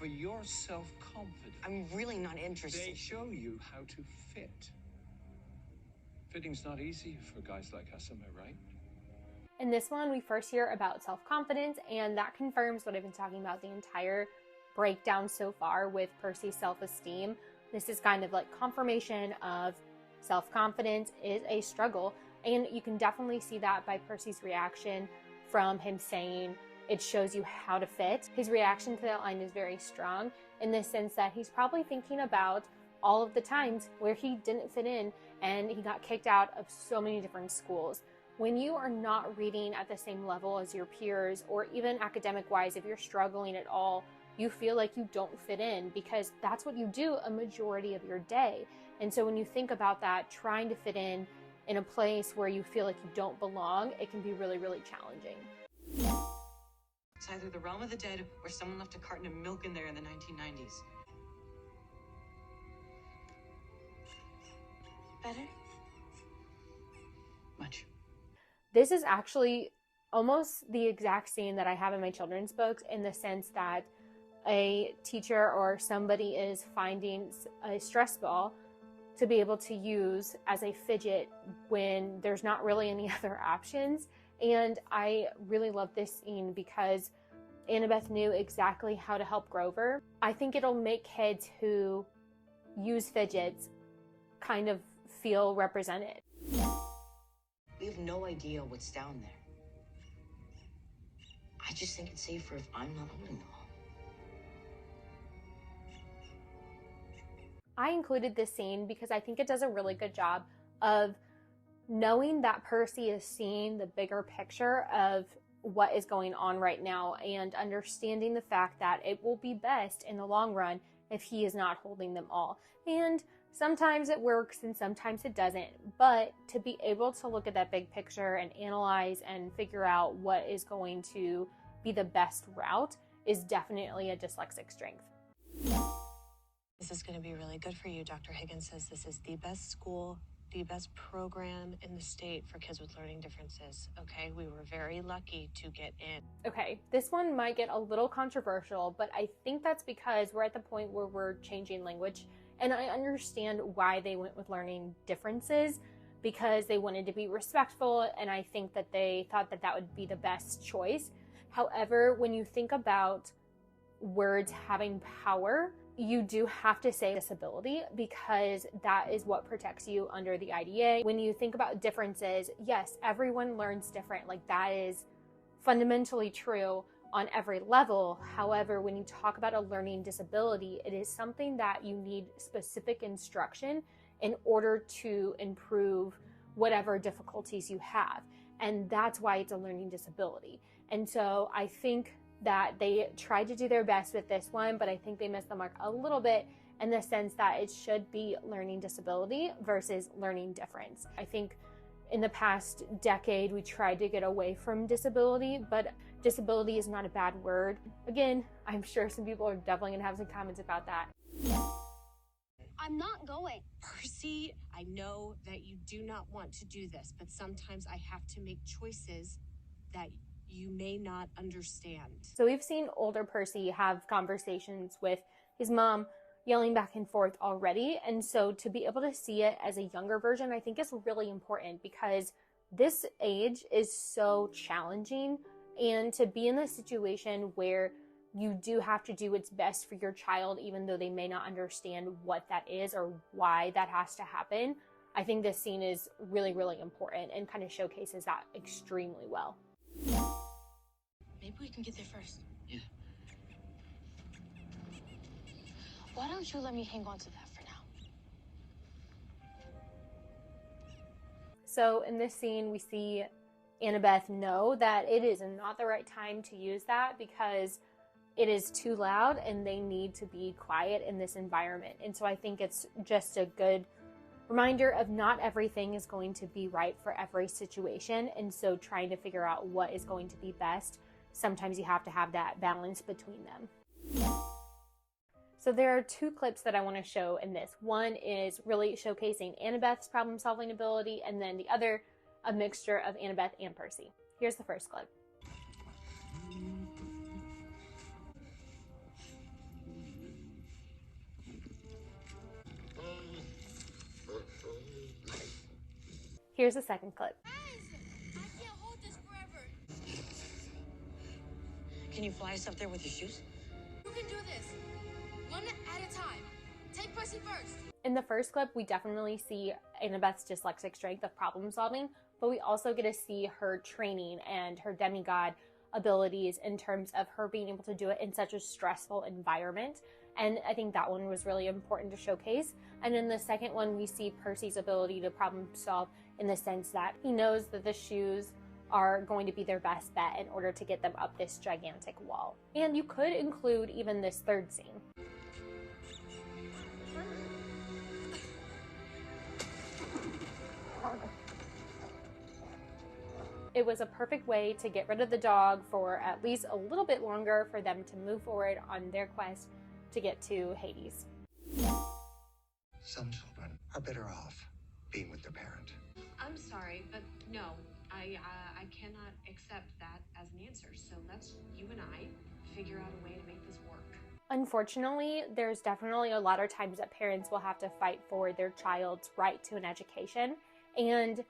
for your self-confidence. I'm really not interested. They show you how to fit. Fitting's not easy for guys like us, am I right? In this one, we first hear about self-confidence, and that confirms what I've been talking about the entire breakdown so far with Percy's self-esteem. This is kind of like confirmation of self-confidence is a struggle, and you can definitely see that by Percy's reaction from him saying it shows you how to fit. His reaction to that line is very strong in the sense that he's probably thinking about all of the times where he didn't fit in and he got kicked out of so many different schools. When you are not reading at the same level as your peers, or even academic-wise, if you're struggling at all, you feel like you don't fit in because that's what you do a majority of your day. And so when you think about that, trying to fit in a place where you feel like you don't belong, it can be really, really challenging. It's either the realm of the dead or someone left a carton of milk in there in the 1990s. Better? Much. This is actually almost the exact scene that I have in my children's books, in the sense that a teacher or somebody is finding a stress ball to be able to use as a fidget when there's not really any other options. And I really love this scene because Annabeth knew exactly how to help Grover. I think it'll make kids who use fidgets kind of feel represented. We have no idea what's down there. I just think it's safer if I'm not holding them all. I included this scene because I think it does a really good job of knowing that Percy is seeing the bigger picture of what is going on right now and understanding the fact that it will be best in the long run if he is not holding them all. And sometimes it works and sometimes it doesn't, but to be able to look at that big picture and analyze and figure out what is going to be the best route is definitely a dyslexic strength. This is going to be really good for you. Dr. Higgins says this is the best school, the best program in the state for kids with learning differences. Okay, we were very lucky to get in. Okay, this one might get a little controversial, but I think that's because we're at the point where we're changing language. And I understand why they went with learning differences, because they wanted to be respectful, and I think that they thought that that would be the best choice. However, when you think about words having power, you do have to say disability, because that is what protects you under the IDA. When you think about differences, yes, everyone learns different. Like, that is fundamentally true on every level. However, when you talk about a learning disability, it is something that you need specific instruction in order to improve whatever difficulties you have. And that's why it's a learning disability. And so I think that they tried to do their best with this one, but I think they missed the mark a little bit in the sense that it should be learning disability versus learning difference. I think in the past decade, we tried to get away from disability, but disability is not a bad word. Again, I'm sure some people are definitely gonna have some comments about that. I'm not going. Percy, I know that you do not want to do this, but sometimes I have to make choices that you may not understand. So we've seen older Percy have conversations with his mom, yelling back and forth already. And so to be able to see it as a younger version, I think is really important, because this age is so challenging. And to be in a situation where you do have to do what's best for your child, even though they may not understand what that is or why that has to happen, I think this scene is really, really important and kind of showcases that extremely well. Maybe we can get there first. Yeah. Why don't you let me hang on to that for now? So in this scene, we see Annabeth know that it is not the right time to use that because it is too loud and they need to be quiet in this environment. And so I think it's just a good reminder of not everything is going to be right for every situation. And so trying to figure out what is going to be best, sometimes you have to have that balance between them. So there are two clips that I want to show in this. One is really showcasing Annabeth's problem-solving ability, and then the other, a mixture of Annabeth and Percy. Here's the first clip. Here's a second clip. Guys, I can't hold this forever. Can you fly us up there with your shoes? You can do this. One at a time. Take Percy first. In the first clip, we definitely see Annabeth's dyslexic strength of problem solving, but we also get to see her training and her demigod abilities in terms of her being able to do it in such a stressful environment. And I think that one was really important to showcase. And in the second one, we see Percy's ability to problem solve in the sense that he knows that the shoes are going to be their best bet in order to get them up this gigantic wall. And you could include even this third scene. It was a perfect way to get rid of the dog for at least a little bit longer for them to move forward on their quest to get to Hades. Some children are better off being with their parent. I'm sorry, but no, I cannot accept that as an answer. So let's, you and I, figure out a way to make this work. Unfortunately, there's definitely a lot of times that parents will have to fight for their child's right to an education. And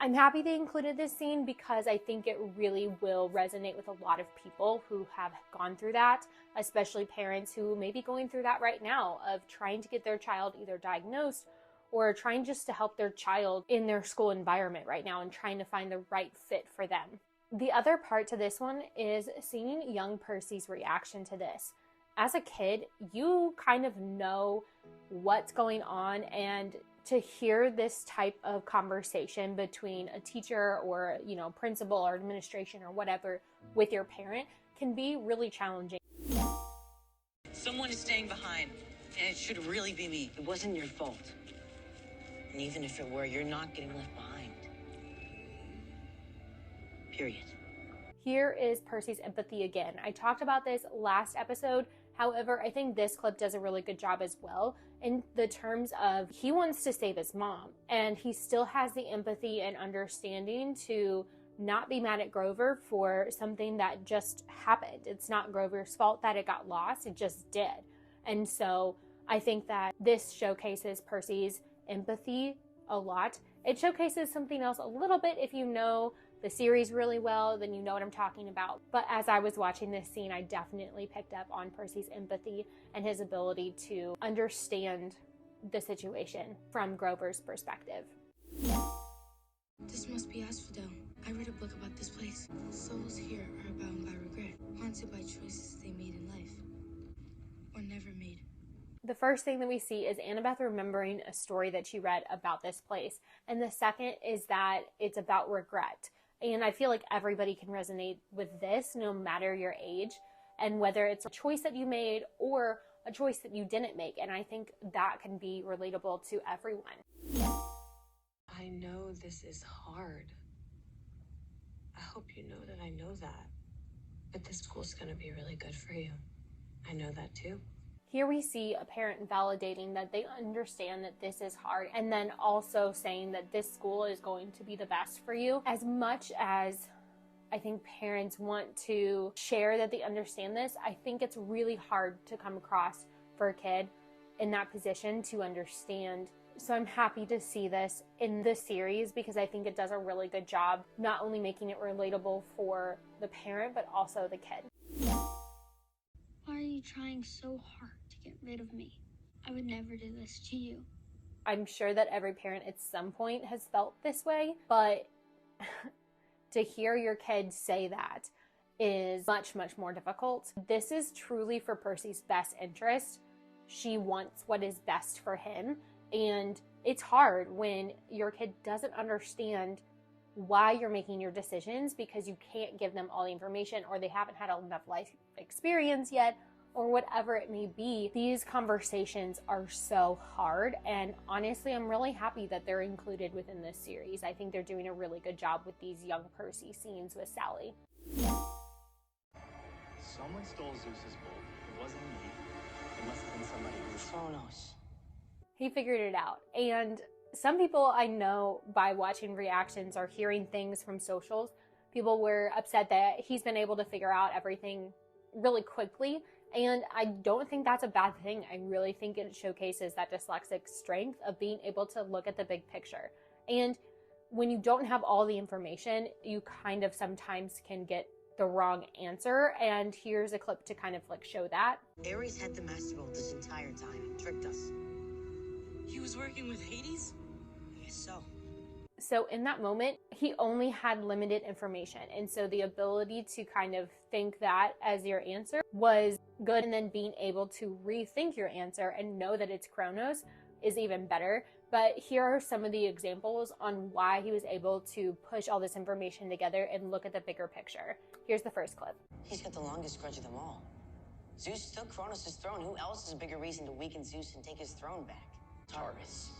I'm happy they included this scene because I think it really will resonate with a lot of people who have gone through that, especially parents who may be going through that right now of trying to get their child either diagnosed or trying just to help their child in their school environment right now and trying to find the right fit for them. The other part to this one is seeing young Percy's reaction to this. As a kid, you kind of know what's going on, and to hear this type of conversation between a teacher or, principal or administration or whatever with your parent can be really challenging. Someone is staying behind, and it should really be me. It wasn't your fault. And even if it were, you're not getting left behind. Period. Here is Percy's empathy again. I talked about this last episode. However, I think this clip does a really good job as well in the terms of he wants to save his mom, and he still has the empathy and understanding to not be mad at Grover for something that just happened. It's not Grover's fault that it got lost, it just did. And so I think that this showcases Percy's empathy a lot. It showcases something else a little bit. If you know the series really well, then you know what I'm talking about. But as I was watching this scene, I definitely picked up on Percy's empathy and his ability to understand the situation from Grover's perspective. This must be Asphodel. I read a book about this place. Souls here are bound by regret, haunted by choices they made in life, or never made. The first thing that we see is Annabeth remembering a story that she read about this place. And the second is that it's about regret. And I feel like everybody can resonate with this, no matter your age, and whether it's a choice that you made or a choice that you didn't make. And I think that can be relatable to everyone. I know this is hard. I hope you know that I know that. But this school's gonna be really good for you. I know that too. Here we see a parent validating that they understand that this is hard, and then also saying that this school is going to be the best for you. As much as I think parents want to share that they understand this, I think it's really hard to come across for a kid in that position to understand. So I'm happy to see this in this series because I think it does a really good job not only making it relatable for the parent but also the kid. Why are you trying so hard to get rid of me? I would never do this to you. I'm sure that every parent at some point has felt this way, but to hear your kid say that is much, much more difficult. This is truly for Percy's best interest. She wants what is best for him, and it's hard when your kid doesn't understand why you're making your decisions because you can't give them all the information, or they haven't had enough life experience yet, or whatever it may be. These conversations are so hard, and honestly, I'm really happy that they're included within this series. I think they're doing a really good job with these young Percy scenes with Sally. Someone stole Zeus's bowl. It wasn't me. It must have been somebody who was Phonos. He figured it out, and some people I know by watching reactions or hearing things from socials, people were upset that he's been able to figure out everything really quickly, and I don't think that's a bad thing. I really think it showcases that dyslexic strength of being able to look at the big picture. And when you don't have all the information, you kind of sometimes can get the wrong answer. And here's a clip to kind of like show that. Ares had the Master Bolt this entire time, tricked us. He was working with Hades? I guess so. So in that moment, he only had limited information. And so the ability to kind of think that as your answer was good. And then being able to rethink your answer and know that it's Kronos is even better. But here are some of the examples on why he was able to push all this information together and look at the bigger picture. Here's the first clip. He's got the longest grudge of them all. Zeus took Kronos' throne. Who else is a bigger reason to weaken Zeus and take his throne back? Tartarus.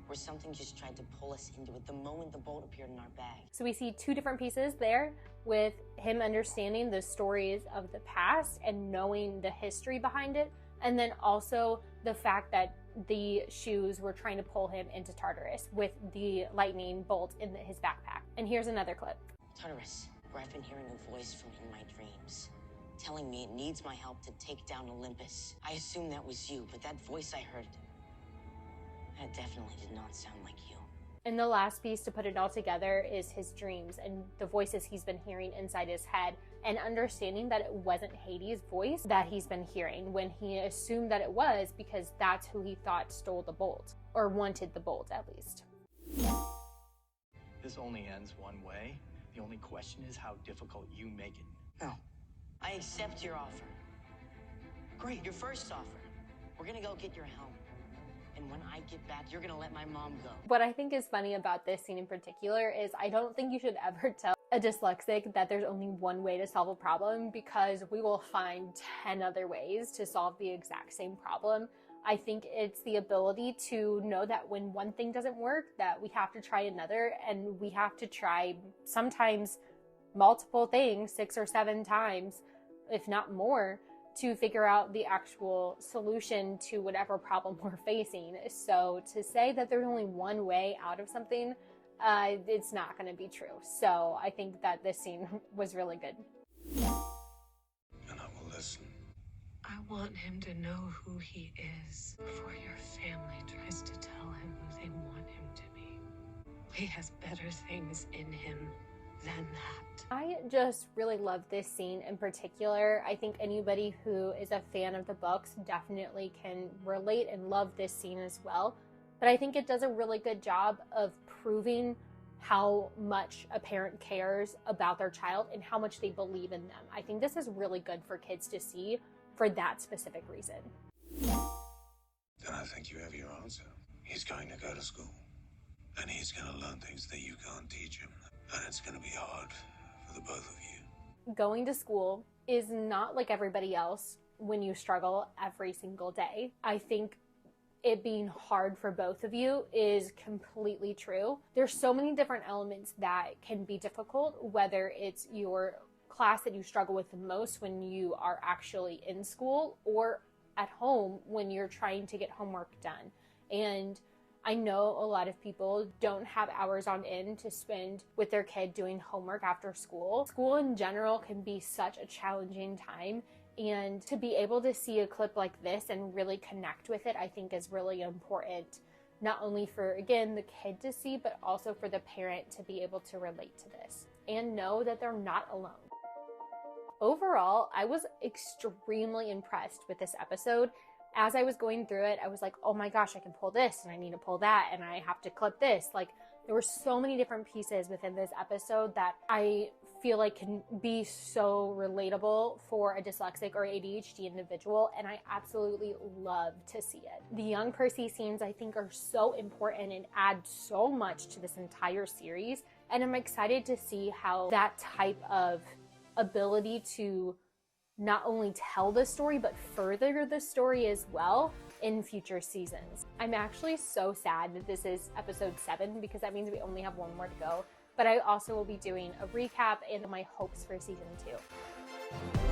Where something just tried to pull us into it the moment the bolt appeared in our bag. So we see two different pieces there with him understanding the stories of the past and knowing the history behind it. And then also the fact that the shoes were trying to pull him into Tartarus with the lightning bolt in his backpack. And here's another clip. Tartarus, where I've been hearing a voice from in my dreams, telling me it needs my help to take down Olympus. I assumed that was you, but that voice I heard, that definitely did not sound like you. And the last piece to put it all together is his dreams and the voices he's been hearing inside his head, and understanding that it wasn't Hades' voice that he's been hearing when he assumed that it was, because that's who he thought stole the bolt, or wanted the bolt at least. This only ends one way. The only question is how difficult you make it. No. I accept your offer. Great, your first offer. We're gonna go get your helm. And when I get back, you're gonna let my mom go. What I think is funny about this scene in particular is I don't think you should ever tell a dyslexic that there's only one way to solve a problem, because we will find 10 other ways to solve the exact same problem. I think it's the ability to know that when one thing doesn't work, that we have to try another, and we have to try sometimes multiple things 6 or 7 times, if not more, to figure out the actual solution to whatever problem we're facing. So to say that there's only one way out of something, it's not going to be true. So I think that this scene was really good. And I will listen. I want him to know who he is before your family tries to tell him who they want him to be. He has better things in him than that. I just really love this scene in particular. I think anybody who is a fan of the books definitely can relate and love this scene as well. But I think it does a really good job of proving how much a parent cares about their child and how much they believe in them. I think this is really good for kids to see for that specific reason. Then I think you have your answer. He's going to go to school. And he's going to learn things that you can't teach him. And it's going to be hard for the both of you. Going to school is not like everybody else when you struggle every single day. I think it being hard for both of you is completely true. There's so many different elements that can be difficult, whether it's your class that you struggle with the most when you are actually in school, or at home when you're trying to get homework done. And I know a lot of people don't have hours on end to spend with their kid doing homework after school. School in general can be such a challenging time, and to be able to see a clip like this and really connect with it, I think is really important. Not only for, again, the kid to see, but also for the parent to be able to relate to this and know that they're not alone. Overall, I was extremely impressed with this episode. As I was going through it, I was like, oh my gosh, I can pull this and I need to pull that and I have to clip this. Like, there were so many different pieces within this episode that I feel like can be so relatable for a dyslexic or ADHD individual, and I absolutely love to see it. The young Percy scenes, I think, are so important and add so much to this entire series, and I'm excited to see how that type of ability to not only tell the story, but further the story as well in future seasons. I'm actually so sad that this is episode 7, because that means we only have one more to go. But I also will be doing a recap and my hopes for season 2.